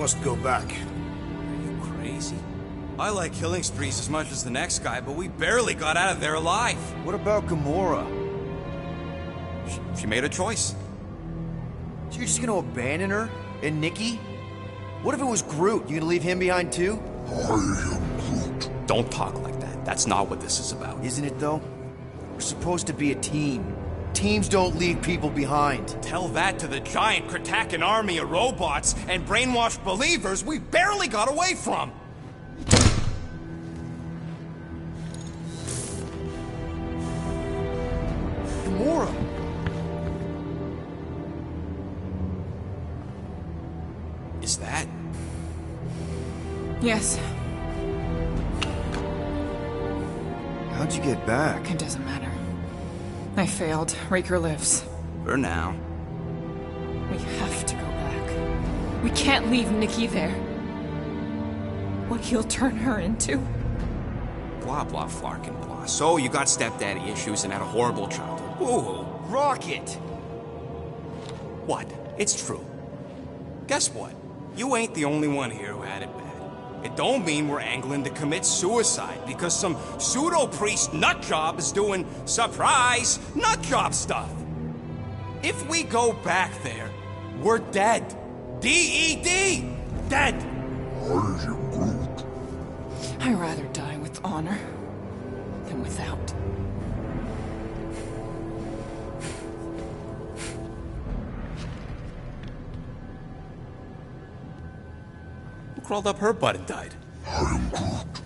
must go back. Are you crazy? I like killing sprees as much as the next guy, but we barely got out of there alive. What about Gamora? She made a choice. So you're just gonna abandon her? And Nikki? What if it was Groot? You gonna leave him behind too? I am Groot. Don't talk like that. That's not what this is about. Isn't it though? We're supposed to be a team. Teams don't leave people behind. Tell that to the giant Kratakan army of robots and brainwashed believers we barely got away from! Gamora! Is that? Yes, How'd you get back? it doesn't matter. I failed. Raker lives. For now. We have to go back. We can't leave Nikki there. What he'll turn her into? Blah, blah, Flarkin, blah. So you got stepdaddy issues and had a horrible childhood. Ooh. Rocket! What? It's true. Guess what? You ain't the only one here who had it bad. It don't mean we're angling to commit suicide because some pseudo-priest nutjob is doing surprise nutjob stuff. If we go back there, we're dead. D-E-D! Dead! I am Groot. I'd rather die with honor than without. Who crawled up her butt and died? I am Groot.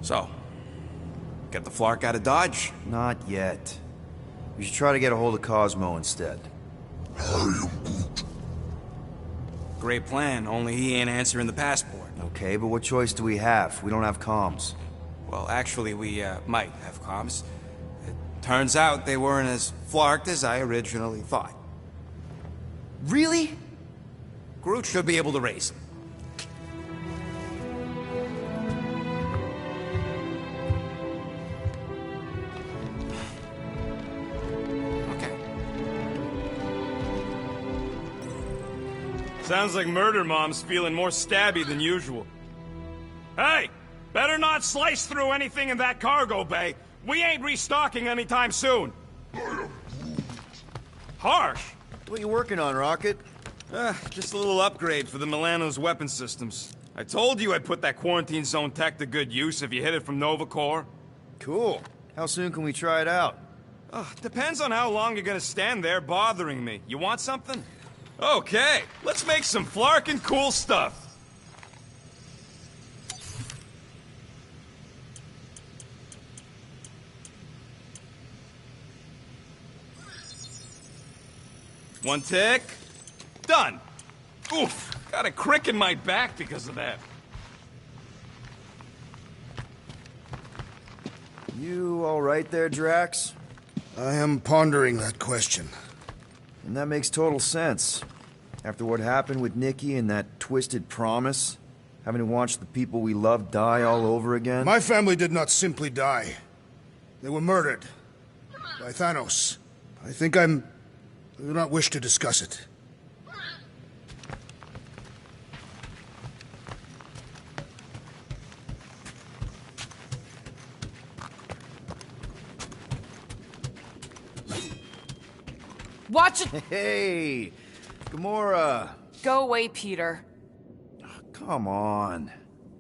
So, get the Flark out of Dodge? Not yet. We should try to get a hold of Cosmo instead. I am Groot. Great plan, only he ain't answering the passport. Okay, but what choice do we have? We don't have comms. Well, actually, we might have comms. It turns out they weren't as flarked as I originally thought. Really? Groot should be able to raise them. Okay. Sounds like Murder Mom's feeling more stabby than usual. Hey! Better not slice through anything in that cargo bay. We ain't restocking anytime soon. Harsh! What are you working on, Rocket? Just a little upgrade for the Milano's weapon systems. I told you I'd put that quarantine zone tech to good use if you hit it from Nova Corps. Cool. How soon can we try it out? Depends on how long you're gonna stand there bothering me. You want something? Okay, let's make some flarkin' cool stuff. One tick. Done. Oof, got a crick in my back because of that. You all right there, Drax? I am pondering that question. And that makes total sense. After what happened with Nikki and that twisted promise, having to watch the people we love die all over again. My family did not simply die. They were murdered. By Thanos. I do not wish to discuss it. Watch it! Hey! Gamora! Go away, Peter. Come on.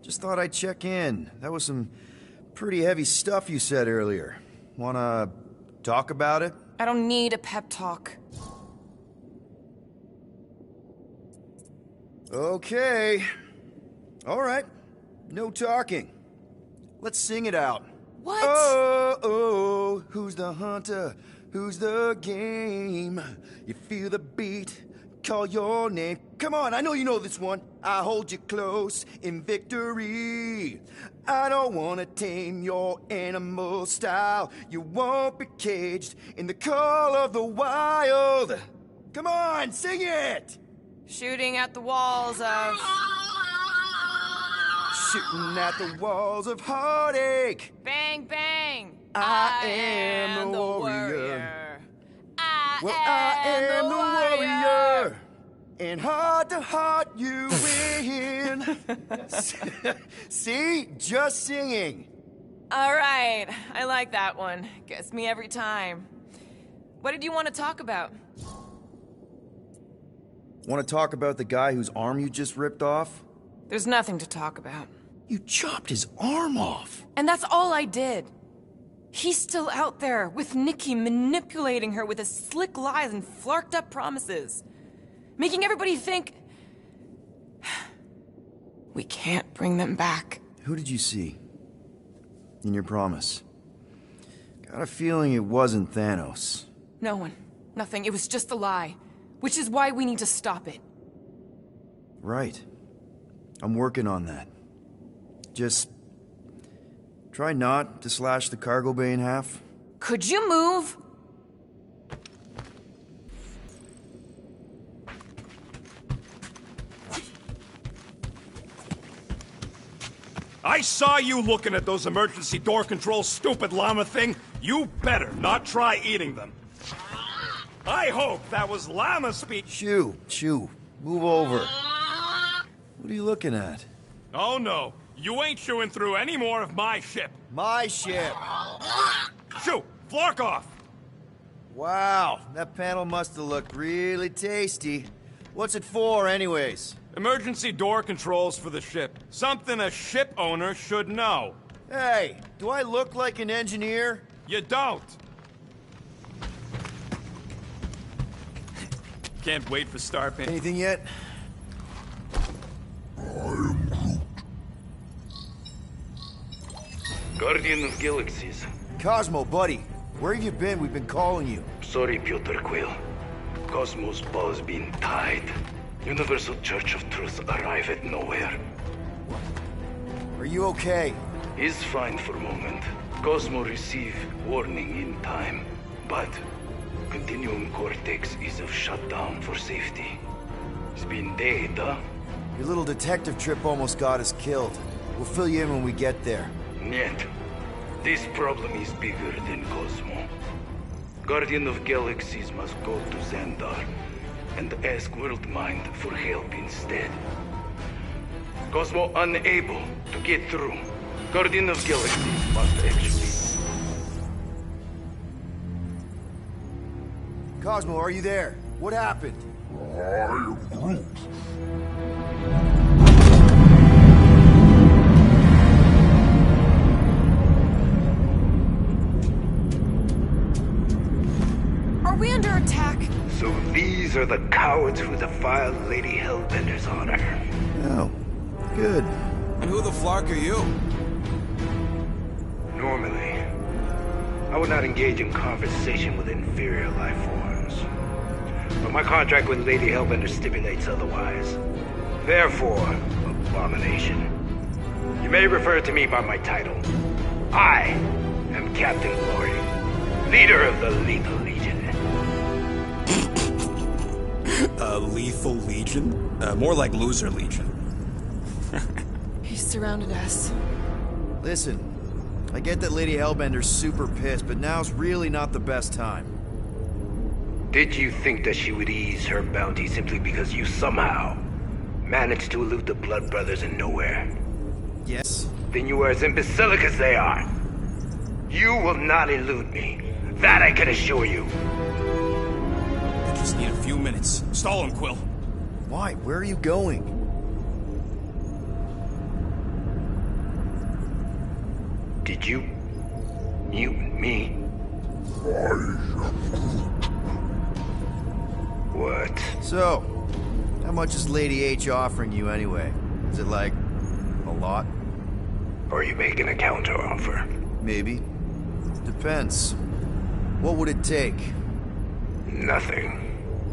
Just thought I'd check in. That was some pretty heavy stuff you said earlier. Wanna talk about it? I don't need a pep talk. Okay. All right. No talking. Let's sing it out. What? Oh, oh, who's the hunter? Who's the game? You feel the beat, call your name. Come on, I know you know this one. I hold you close in victory. I don't wanna tame your animal style. You won't be caged in the call of the wild. Come on, sing it! Shooting at the walls of... Shooting at the walls of heartache. Bang, bang! I am the warrior. I Well, I am the warrior. And heart to heart you win. See? Just singing. All right, I like that one. Gets me every time. What did you want to talk about? Want to talk about the guy whose arm you just ripped off? There's nothing to talk about. You chopped his arm off. And that's all I did. He's still out there, with Nikki manipulating her with his slick lies and flarked up promises. Making everybody think... we can't bring them back. Who did you see? In your promise? Got a feeling it wasn't Thanos. No one. Nothing. It was just a lie. Which is why we need to stop it. Right. I'm working on that. Just... try not to slash the cargo bay in half. Could you move? I saw you looking at those emergency door controls, stupid llama thing. You better not try eating them. I hope that was llama speech. Shoo, move over. What are you looking at? Oh no, you ain't chewing through any more of my ship. My ship. Shoo, flark off. Wow, that panel must have looked really tasty. What's it for, anyways? Emergency door controls for the ship. Something a ship owner should know. Hey, do I look like an engineer? You don't. Can't wait for Starpin. Anything yet? Guardian of Galaxies. Cosmo, buddy. Where have you been? We've been calling you. Sorry, Piotr Quill. Cosmos ball's been tied. Universal Church of Truth arrive at nowhere. Are you okay? He's fine for a moment. Cosmo receive warning in time. But Continuum Cortex is of shutdown for safety. It's been dead, huh? Your little detective trip almost got us killed. We'll fill you in when we get there. Niet. This problem is bigger than Cosmo. Guardian of Galaxies must go to Xandar and ask Worldmind for help instead. Cosmo unable to get through. Guardian of Galaxies must actually... Cosmo, are you there? What happened? I am Groot. Are we under attack? So these are the cowards who defiled Lady Hellbender's honor. Oh, good. And who the flark are you? Normally, I would not engage in conversation with inferior life forms. But my contract with Lady Hellbender stipulates otherwise. Therefore, abomination. You may refer to me by my title. I am Captain Glory, leader of the Lethal Legion. Lethal Legion? More like Loser Legion. He surrounded us. Listen, I get that Lady Hellbender's super pissed, but now's really not the best time. Did you think that she would ease her bounty simply because you somehow managed to elude the Blood Brothers in nowhere? Yes? Then you are as imbecilic as they are. You will not elude me. That I can assure you. I just need a few minutes. Stall him, Quill. Why? Where are you going? Did you mute me? What? So, how much is Lady H offering you anyway? Is it like, a lot? Are you making a counteroffer? Maybe. Depends. What would it take? Nothing.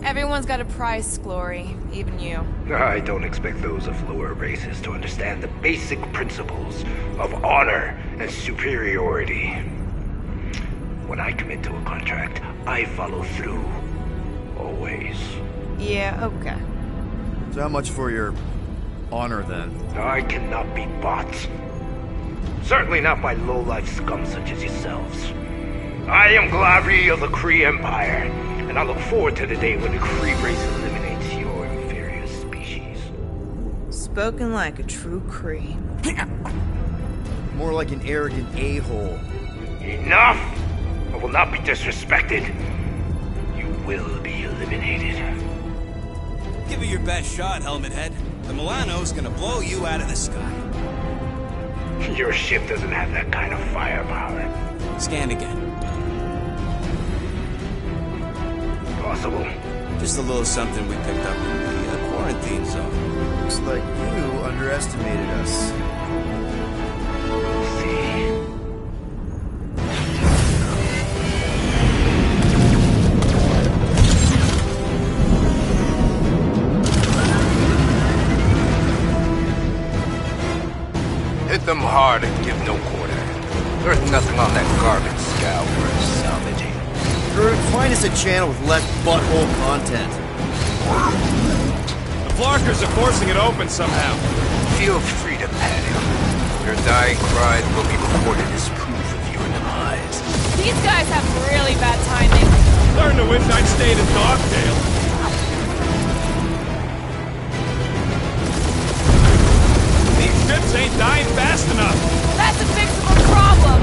Everyone's got a price, Glory. Even you. I don't expect those of lower races to understand the basic principles of honor and superiority. When I commit to a contract, I follow through. Always. Yeah, okay. So how much for your honor, then? I cannot be bought. Certainly not by low-life scum such as yourselves. I am Glavi of the Kree Empire, and I look forward to the day when the Kree race eliminates your inferior Spoken like a true Kree. More like an arrogant a-hole. Enough! I will not be disrespected. You will be eliminated. Give it your best shot, Helmet Head. The Milano's gonna blow you out of the sky. Your ship doesn't have that kind of firepower. Scan again. Possible. Just a little something we picked up in the quarantine zone. Looks like you underestimated us. See. Hit them hard and give no quarter. There's nothing on that garbage scow worth salvaging. Groot, find us a channel with less butthole content. The Flarkers are forcing it open somehow. Feel free to panic. Your dying cries will be recorded as proof of your demise. These guys have really bad timing. Starting to wish I'd stayed in Dogtail. These ships ain't dying fast enough. That's a fixable problem.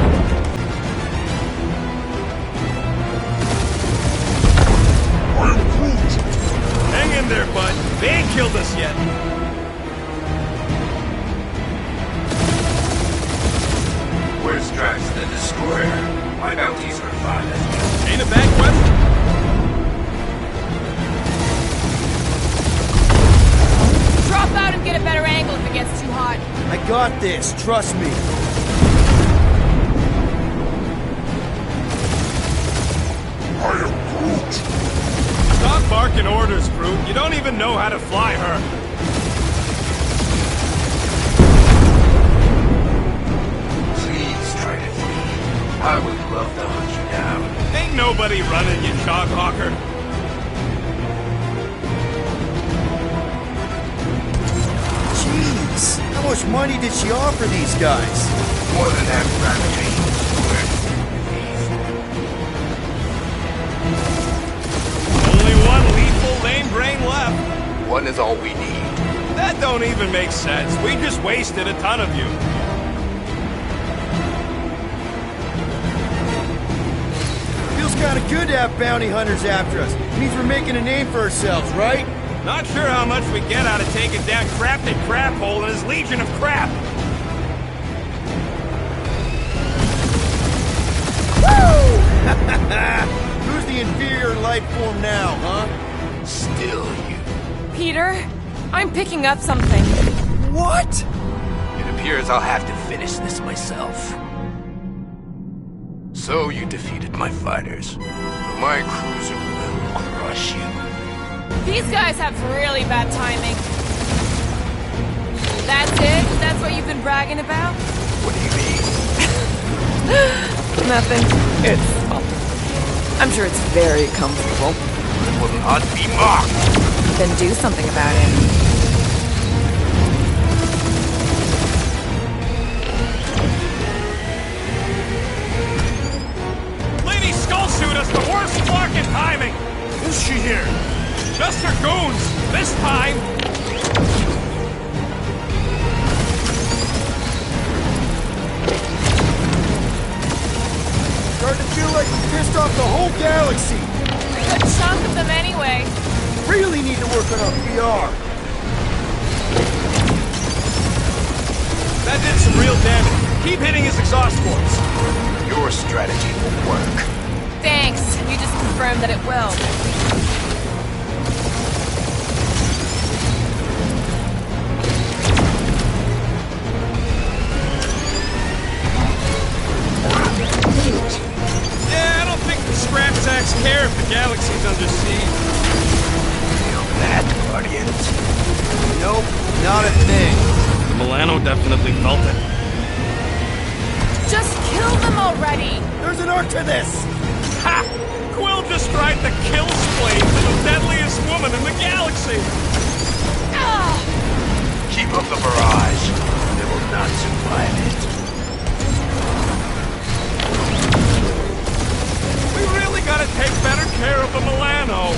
Hang in there, bud. They ain't killed us yet. Where's Drax the Destroyer? My bounties are fine as well. Ain't a bad question. Drop out and get a better angle if it gets too hot. I got this, trust me. I am Groot. Stop barking orders, Groot. You don't even know how to fly her. Please try to flee. I would love to hunt you down. Ain't nobody running, you Choghawker. Jeez, how much money did she offer these guys? More than that ravaging. Only one lethal lame brain left. One is all we need. That don't even make sense. We just wasted a ton of you. Feels kind of good to have bounty hunters after us. Means we're making a name for ourselves, right? Not sure how much we get out of taking down Crafted Craphole and his Legion of Crap. Who's the inferior life form now, huh? Still you. Peter, I'm picking up something. What? It appears I'll have to finish this myself. So you defeated my fighters. But my cruiser will crush you. These guys have really bad timing. That's it? That's what you've been bragging about? What do you mean? Nothing. I'm sure it's very comfortable. I will not be mocked. Then do something about it. Lady Skullsuit has the worst fucking timing. Who's she here? Just her goons. This time. Starting to feel like we pissed off the whole galaxy. A chunk of them anyway. Really need to work on our PR. That did some real damage. Keep hitting his exhaust ports. Your strategy will work. Thanks. You just confirmed that it will. Yeah, I don't think the scrap sacks care if the galaxy's under siege. Feel that, Guardians? Nope, not a thing. The Milano definitely felt it. Just kill them already. There's an art to this. Ha! Quill just tried to kill Splade to the deadliest woman in the galaxy! Ah! Keep up the barrage. They will not survive it. We really gotta take better care of the Milano.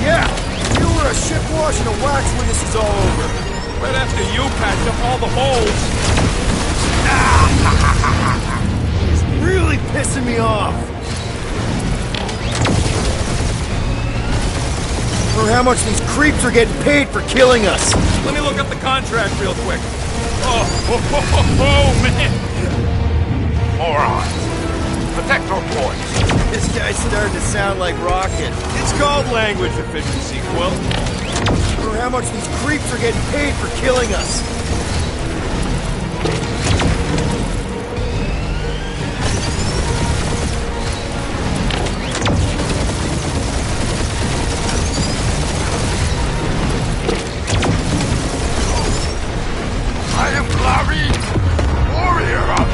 Yeah, you were a ship wash and a wax when this is all over. Right after you patched up all the holes. He's really pissing me off. Or how much these creeps are getting paid for killing us. Let me look up the contract real quick. Oh, man. Morons. Protect our boys. This guy's starting to sound like Rocket. It's called language efficiency, Quill. Or how much these creeps are getting paid for killing us. I am Glavi, warrior of...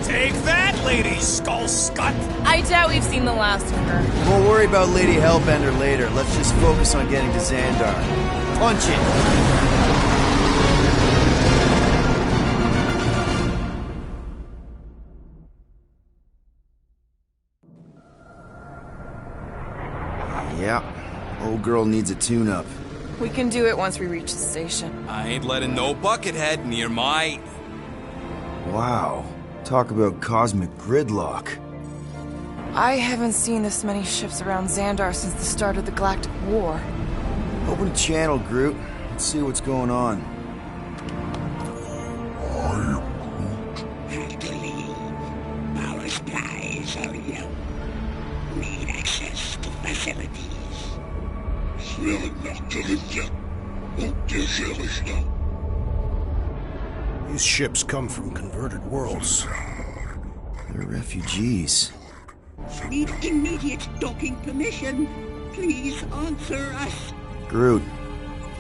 Take that, Lady Skull Scut! I doubt we've seen the last of her. We'll worry about Lady Hellbender later. Let's just focus on getting to Xandar. Punch it! Yeah, old girl needs a tune-up. We can do it once we reach the station. I ain't letting no buckethead near my... Wow, talk about cosmic gridlock. I haven't seen this many ships around Xandar since the start of the Galactic War. Open a channel, Groot. Let's see what's going on. Have to leave. Our supplies are low. Need access to facilities. These ships come from converted worlds. They're refugees. Need immediate docking permission. Please answer us. Groot,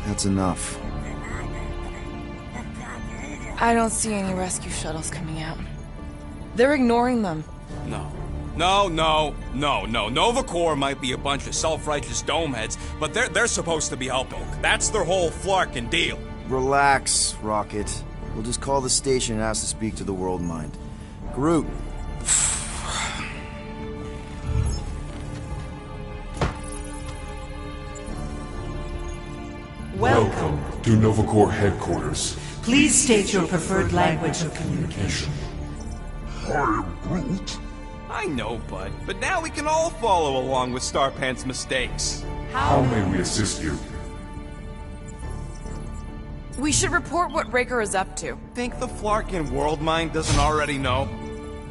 that's enough. I don't see any rescue shuttles coming out. They're ignoring them. No. Nova Corps might be a bunch of self-righteous domeheads, but they're supposed to be helping. That's their whole flarkin' deal. Relax, Rocket. We'll just call the station and ask to speak to the World Mind. Groot. Welcome to Nova Corps headquarters. Please state your preferred language of communication. I am Groot. I know, Bud, but now we can all follow along with Starpant's mistakes. How may we assist you? We should report what Raker is up to. Think the Flarkin World Mind doesn't already know?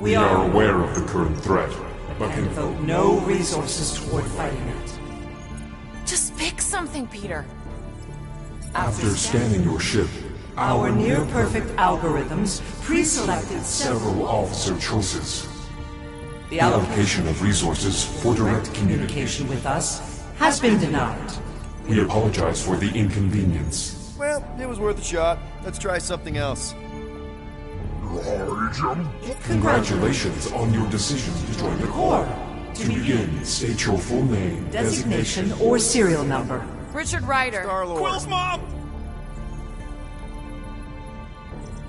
We are aware of the current threat, but and devote no resources toward fighting it. Just pick something, Peter. After scanning your ship, our near-perfect algorithms pre-selected several officer choices. The allocation of resources for direct communication with us has been denied. We apologize for the inconvenience. Well, it was worth a shot. Let's try something else. Congratulations on your decision to join the Corps. To begin, state your full name, designation, or serial number. Richard Ryder. Star-Lord. Quill's mom!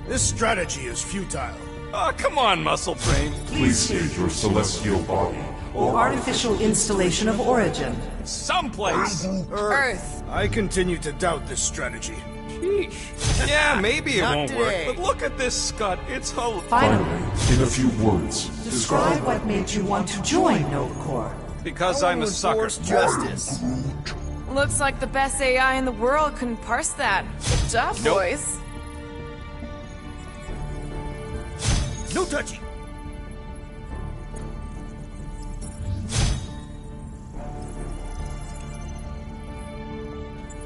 This strategy is futile. Oh, come on, Muscle Brain. Please state your celestial body. Or artificial installation of origin. Someplace. Earth. I continue to doubt this strategy. Sheesh. Yeah, maybe it Not won't today. work, but look at this scut. It's Finally, in a few words, describe what made you want to join Nova Corps. Because I'm a sucker. Enforce justice. Looks like the best AI in the world couldn't parse that. Good job, Nope. boys. No touchy.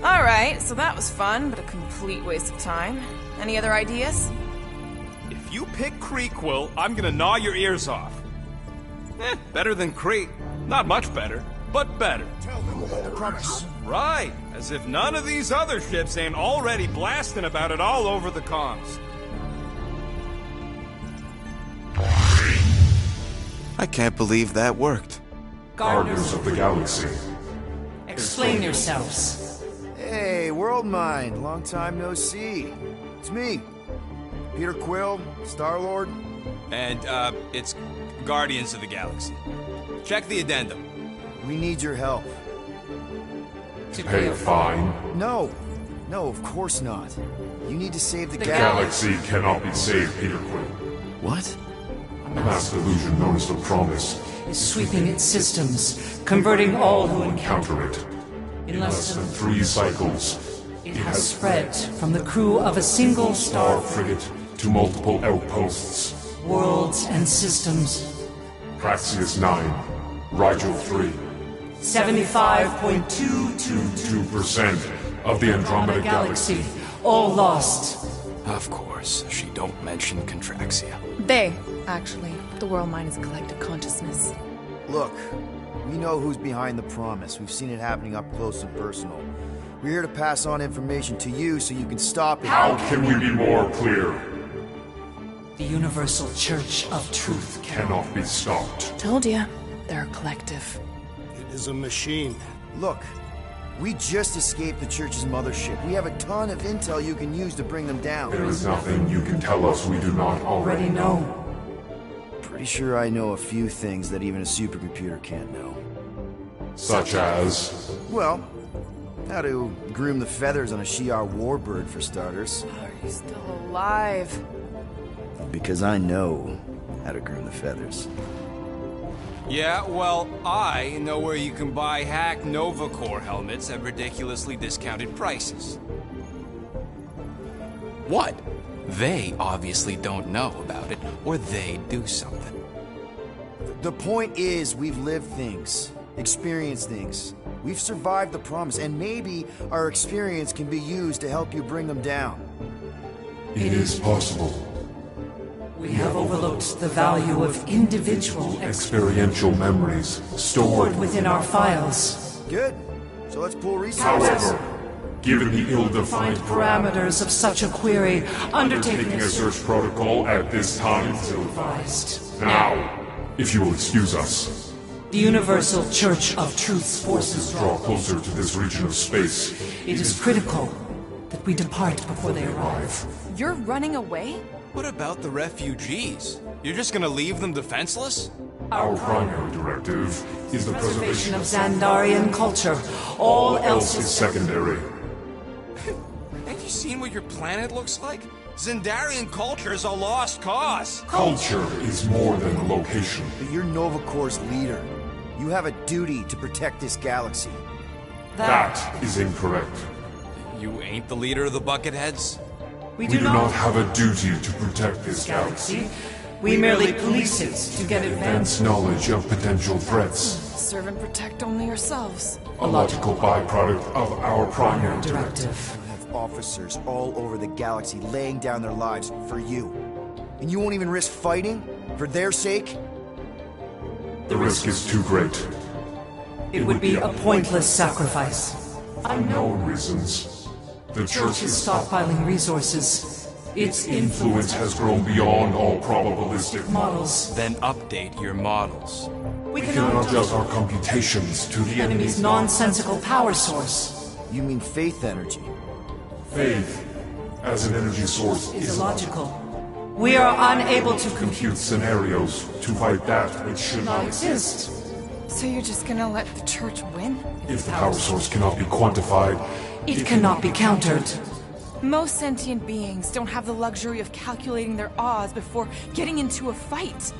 Alright, so that was fun, but a complete waste of time. Any other ideas? If you pick Kree, Quill, I'm gonna gnaw your ears off. Better than Kree. Not much better, but better. Tell them about the promise. Right, as if none of these other ships ain't already blasting about it all over the comms. I can't believe that worked. Guardians of the Galaxy. Explain yourselves. Hey, World Mind. Long time no see. It's me. Peter Quill, Star-Lord. And, it's Guardians of the Galaxy. Check the addendum. We need your help. to pay a fine? No. No, of course not. You need to save the The galaxy cannot be saved, Peter Quill. What? A mass delusion known as the Promise Is sweeping its systems, converting all who encounter counter it. in less than 3 cycles, it has spread from the crew of a single Star star frigate to multiple outposts. worlds and systems. Praxius 9, Rigel 3. 75.222 2% of the Andromeda Galaxy. all lost. Of course, she don't mention Contraxia. They, actually. The world mind is a collective consciousness. Look, we know who's behind the Promise. We've seen it happening up close and personal. We're here to pass on information to you so you can stop it. How can we be more clear? The Universal Church of Truth Cannot be stopped. Told ya. They're a collective. It is a machine. Look, we just escaped the Church's mothership. We have a ton of intel you can use to bring them down. There is nothing you can tell us we do not already know. Pretty sure I know a few things that even a supercomputer can't know. Such as? Well, how to groom the feathers on a Shi'ar warbird, for starters. Are you still alive? Because I know how to groom the feathers. Yeah, well, I know where you can buy hack Nova Corps helmets at ridiculously discounted prices. What? They obviously don't know about it, or they do something. The point is, we've lived things, experienced things. We've survived the Promise, and maybe our experience can be used to help you bring them down. It is possible. We have overlooked the value of individual Experiential memories stored within our files. Good. So let's pull resources. However, given the ill-defined Parameters of such a query, undertaking a search protocol at this time is advised. Now, if you will excuse us, The Universal Church of Truth's forces draw closer to this region of space. It is critical that we depart before they arrive. You're running away? What about the refugees? You're just gonna leave them defenseless? Our primary directive is the preservation of Xandarian culture. All else is secondary. Have you seen what your planet looks like? Xandarian culture is a lost cause. Culture is more than a location. But you're Nova Corps' leader. You have a duty to protect this galaxy. That is incorrect. You ain't the leader of the Bucketheads? We do not have a duty to protect this galaxy. We merely police it to get advanced knowledge of potential threats. Serve and protect only yourselves. A logical byproduct of our primary directive. You have officers all over the galaxy laying down their lives for you. And you won't even risk fighting? For their sake? The risk is too great. It would be a pointless sacrifice. Unknown reasons. The Church is stockpiling resources. Its influence has grown beyond all probabilistic models. Then update your models. We cannot adjust our computations to the enemy's nonsensical power source. You mean faith energy? Faith, as an energy source, is illogical. We are unable to compute scenarios to fight that which should not exist. So you're just gonna let the Church win? If the power source cannot be quantified, it cannot be countered. Most sentient beings don't have the luxury of calculating their odds before getting into a fight.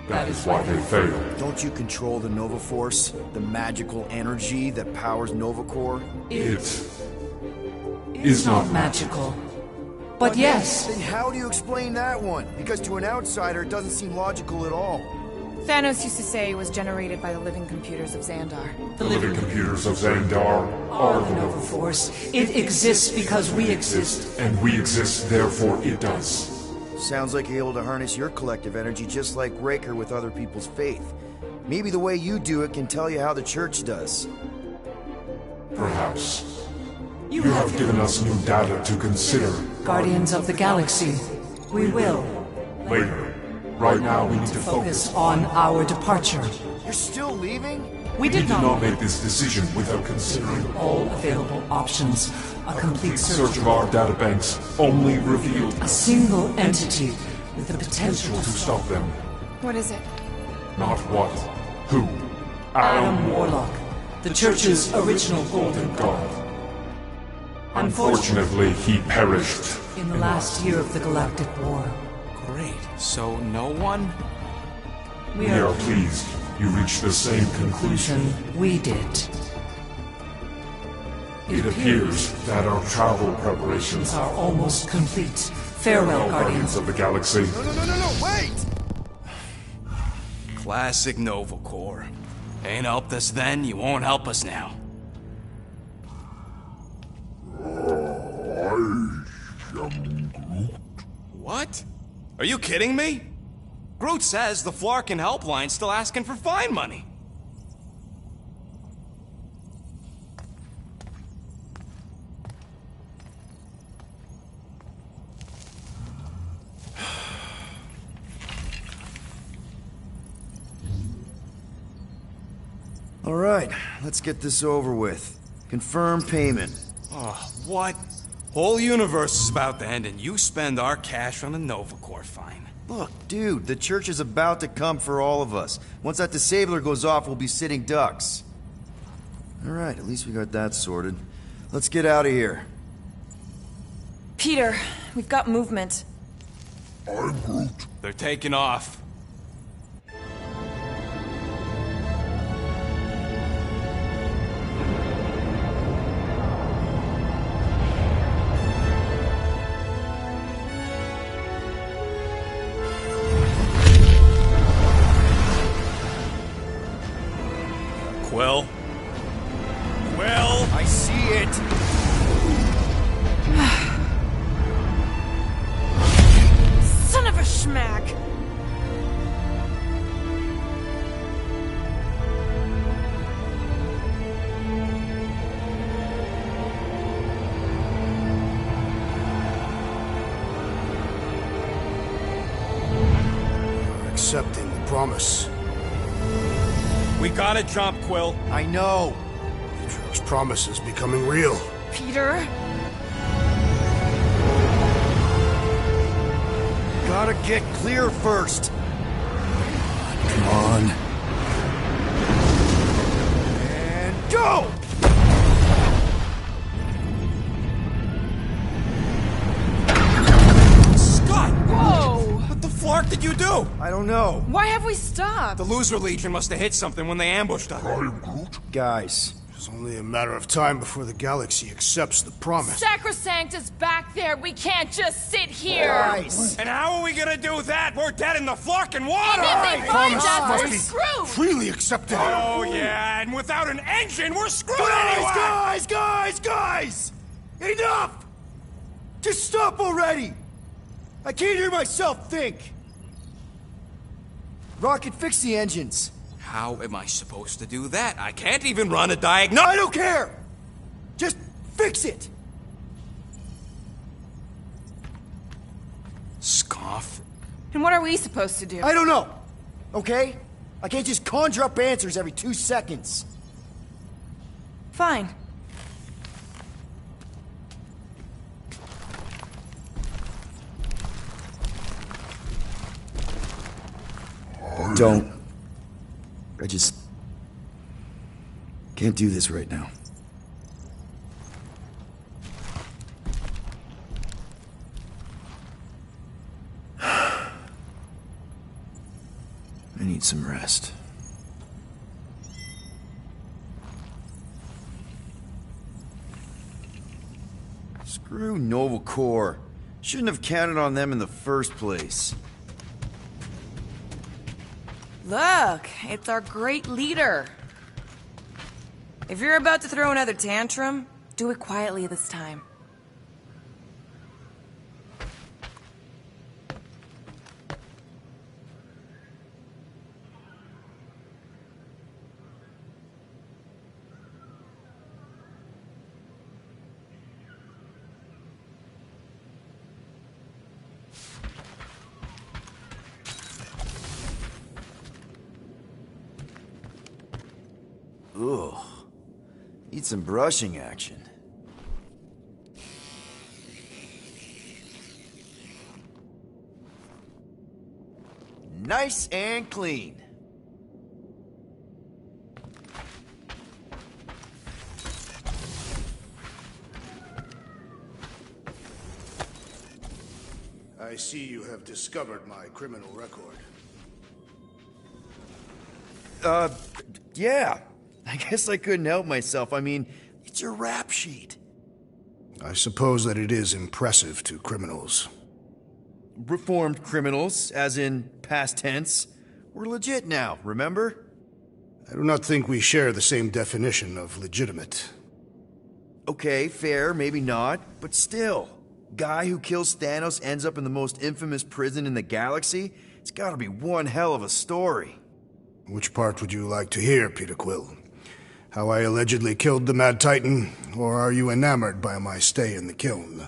That is why they fail. Don't you control the Nova Force? The magical energy that powers Nova Corps? It is not magical. But yes. Then how do you explain that one? Because to an outsider, it doesn't seem logical at all. Thanos used to say it was generated by the living computers of Xandar. The living computers of Xandar are the Nova Force. It exists because we exist. And we exist, therefore it does. Sounds like you're able to harness your collective energy just like Raker with other people's faith. Maybe the way you do it can tell you how the Church does. Perhaps. You have given us new data to consider. Guardians of the Galaxy. We will. Later. Right now, we need to focus on our departure. You're still leaving? We did not make this decision without considering all available options. A complete search of our databanks only revealed a single entity with the potential to stop them. What is it? Not what. Who. Adam Warlock. the Church's original Golden God. Unfortunately, he perished In the last year of the Galactic War. Great. So no one? We are pleased you reached the same conclusion. We did. It appears that our travel preparations Are almost complete. Farewell, Guardians. of the Galaxy. No, wait! Classic Nova Corps. Ain't helped us then, you won't help us now. What? Are you kidding me? Groot says the Flarkin helpline's still asking for fine money. All right, let's get this over with. Confirm payment. Oh, what? Whole universe is about to end and you spend our cash on a Nova Corps fine. Look, dude, the church is about to come for all of us. Once that disabler goes off, we'll be sitting ducks. All right, at least we got that sorted. Let's get out of here. Peter, we've got movement. I'm Groot. They're taking off. Quill? Quill? I see it! Son of a schmack! You're accepting the promise. We gotta jump, Quill. I know! Atrio's promise is becoming real. Peter? Gotta get clear first. Come on. And go! Scott! Whoa! What the flark did you do? I don't know. Why have we stopped? The Loser Legion must have hit something when they ambushed us. I'm Groot. Guys, It's only a matter of time before the galaxy accepts the promise. Sacrosanct is back there. We can't just sit here. guys! And how are we gonna do that? We're dead in the flarkin' water! And if they find Promise us, must we're be screwed. freely accepted. Oh, yeah, and without an engine, we're screwed anyway! Guys! Enough! Just stop already! I can't hear myself think! Rocket, fix the engines. How am I supposed to do that? I can't even run a diagnose. I don't care! Just fix it! Scoff. And what are we supposed to do? I don't know, okay? I can't just conjure up answers every 2 seconds. Fine. Don't. I just can't do this right now. I need some rest. Screw Nova Corps. Shouldn't have counted on them in the first place. Look, it's our great leader. If you're about to throw another tantrum, do it quietly this time. Ugh. Need some brushing action. Nice and clean. I see you have discovered my criminal record. Yeah. I guess I couldn't help myself. I mean, it's your rap sheet. I suppose that it is impressive to criminals. Reformed criminals, as in past tense. We're legit now, remember? I do not think we share the same definition of legitimate. Okay, fair, maybe not, but still. Guy who kills Thanos ends up in the most infamous prison in the galaxy? It's gotta be one hell of a story. Which part would you like to hear, Peter Quill? How I allegedly killed the Mad Titan, or are you enamored by my stay in the kiln?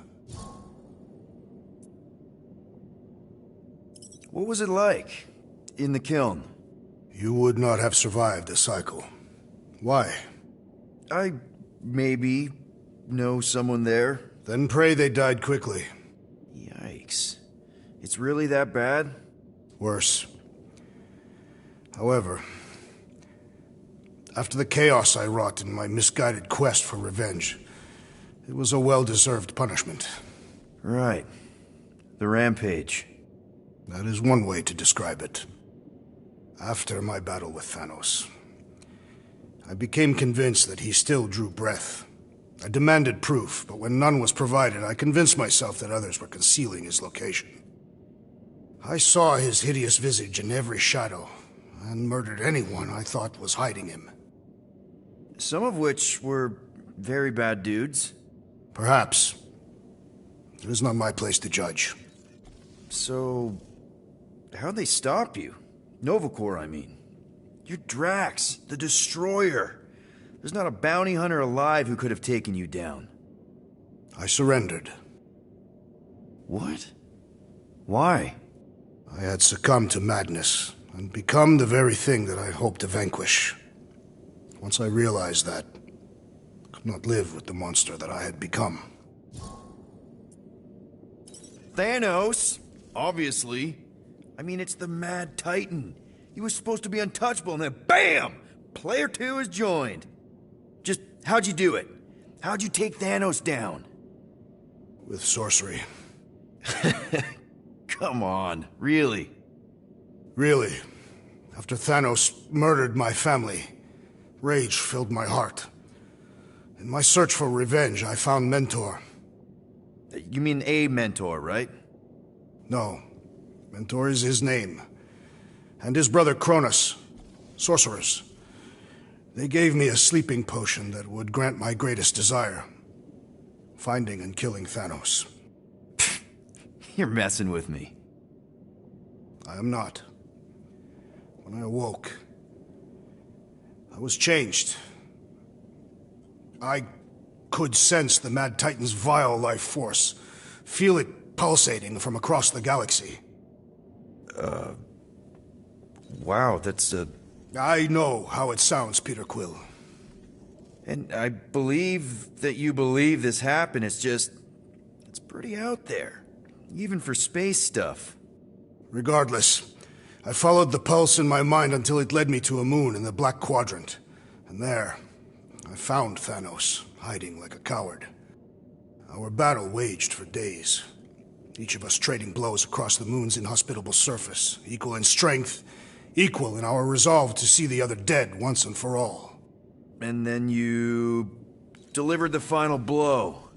What was it like in the kiln? You would not have survived the cycle. Why? I maybe know someone there. Then pray they died quickly. Yikes. It's really that bad? Worse. However, after the chaos I wrought in my misguided quest for revenge, it was a well-deserved punishment. Right. The rampage. That is one way to describe it. After my battle with Thanos, I became convinced that he still drew breath. I demanded proof, but when none was provided, I convinced myself that others were concealing his location. I saw his hideous visage in every shadow, and murdered anyone I thought was hiding him. Some of which were very bad dudes. Perhaps. It is not my place to judge. So, how'd they stop you? Nova Corps, I mean. You're Drax, the Destroyer. There's not a bounty hunter alive who could have taken you down. I surrendered. What? Why? I had succumbed to madness, and become the very thing that I hoped to vanquish. Once I realized that, I could not live with the monster that I had become. Thanos, obviously. I mean, it's the Mad Titan. He was supposed to be untouchable, and then BAM! Player 2 has joined. Just, how'd you do it? How'd you take Thanos down? With sorcery. Come on, really? Really. After Thanos murdered my family, rage filled my heart. In my search for revenge, I found Mentor. You mean a mentor, right? No. Mentor is his name. And his brother Cronus. Sorcerers. They gave me a sleeping potion that would grant my greatest desire. Finding and killing Thanos. You're messing with me. I am not. When I awoke, I was changed. I could sense the Mad Titan's vile life force, feel it pulsating from across the galaxy. Wow, that's I know how it sounds, Peter Quill. And I believe that you believe this happened. It's just, it's pretty out there. Even for space stuff. Regardless, I followed the pulse in my mind until it led me to a moon in the Black Quadrant. And there, I found Thanos, hiding like a coward. Our battle waged for days. Each of us trading blows across the moon's inhospitable surface, equal in strength, equal in our resolve to see the other dead once and for all. And then you delivered the final blow.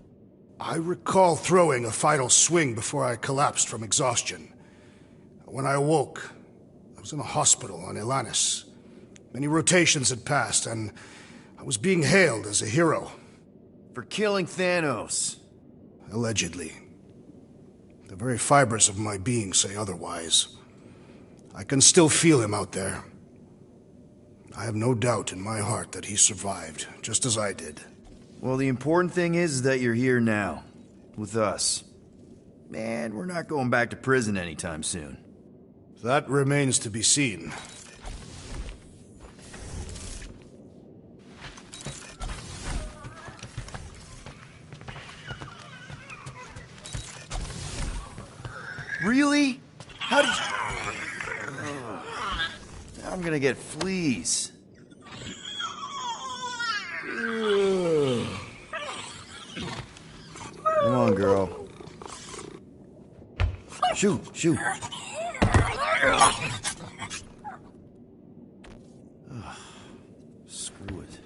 I recall throwing a final swing before I collapsed from exhaustion. When I awoke, I was in a hospital on Elanis. Many rotations had passed, and I was being hailed as a hero. For killing Thanos. Allegedly. The very fibers of my being say otherwise. I can still feel him out there. I have no doubt in my heart that he survived, just as I did. Well, the important thing is that you're here now, with us. And we're not going back to prison anytime soon. That remains to be seen. Really? How did you... I'm gonna get fleas. Come on, girl. Shoot. Ugh, screw it.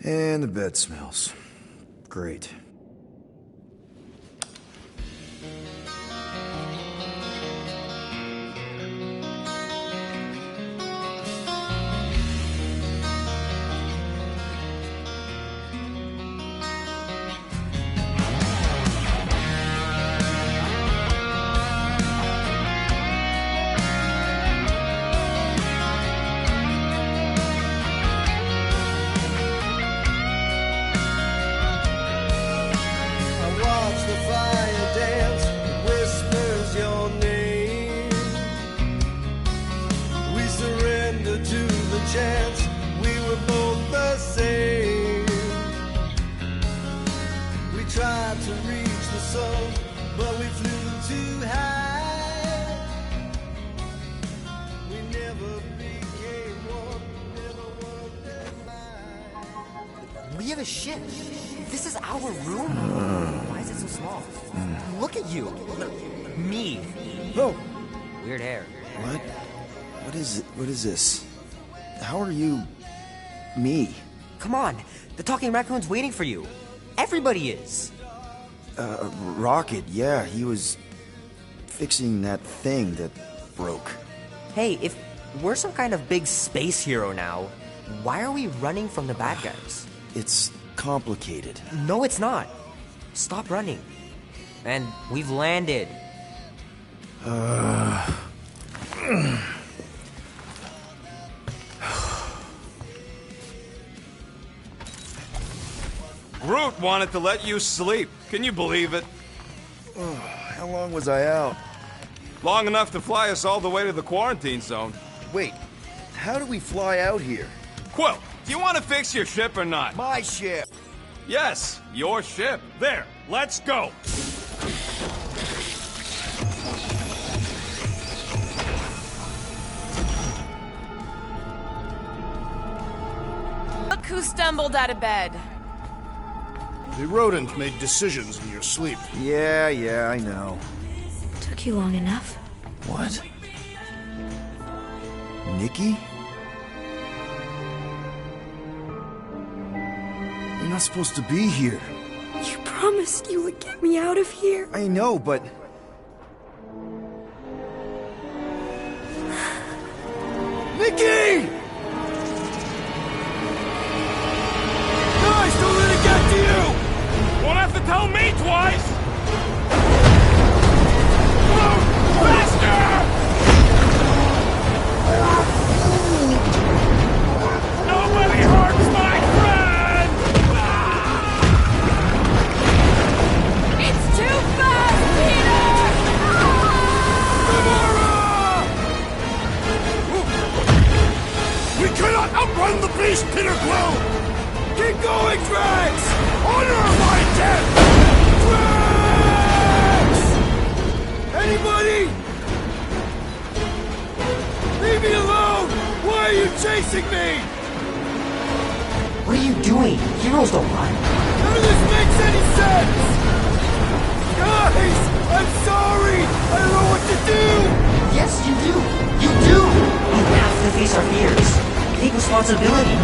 And the bed smells. Great. Chance we were both the same. We tried to reach the sun, but we flew too high. We never became one, never were. We have a ship. This is our room. Why is it so small? Look at you. Me. Oh. Weird hair. What? What is this? How are you... me? Come on, the talking raccoon's waiting for you. Everybody is. Rocket, yeah, he was fixing that thing that broke. Hey, if we're some kind of big space hero now, why are we running from the bad guys? It's complicated. No, it's not. Stop running. And we've landed. Groot wanted to let you sleep. Can you believe it? How long was I out? Long enough to fly us all the way to the quarantine zone. Wait, how do we fly out here? Quill, do you want to fix your ship or not? My ship! Yes, your ship. There, let's go! Look who stumbled out of bed. The rodent made decisions in your sleep. Yeah, I know. Took you long enough. What? Nikki? You're not supposed to be here. You promised you would get me out of here. I know, but... Nikki! Guys, don't let it get to you! Won't have to tell me twice! Whoa, faster! Nobody hurts my friend! It's too fast, Gamora! Peter! We cannot outrun the beast, Peter Quill! Keep going, Drax! Honor my death! Drax! Anybody? Leave me alone! Why are you chasing me? What are you doing? Heroes don't run. None of this makes any sense! Guys! I'm sorry! I don't know what to do! Yes, you do. You do! We have to face our fears. Take responsibility.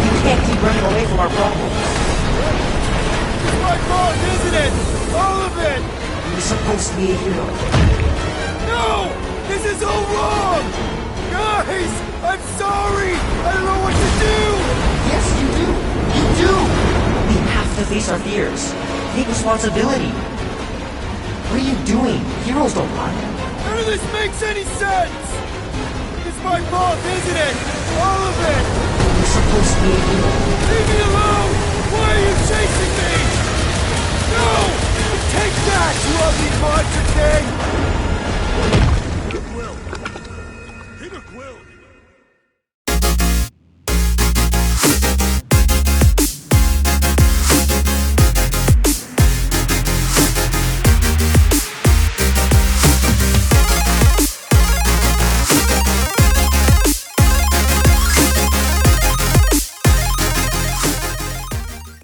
You can't keep running away from our problems. It's my fault, isn't it? All of it! You're supposed to be a hero. No! This is all wrong! Guys! I'm sorry! I don't know what to do! Yes, you do. You do! We have to face our fears. Take responsibility. What are you doing? Heroes don't run. None of this makes any sense! It's my fault, isn't it? All of it! You're supposed to be a hero. Leave me alone! Why are you chasing me? No! Take that, you ugly monster thing!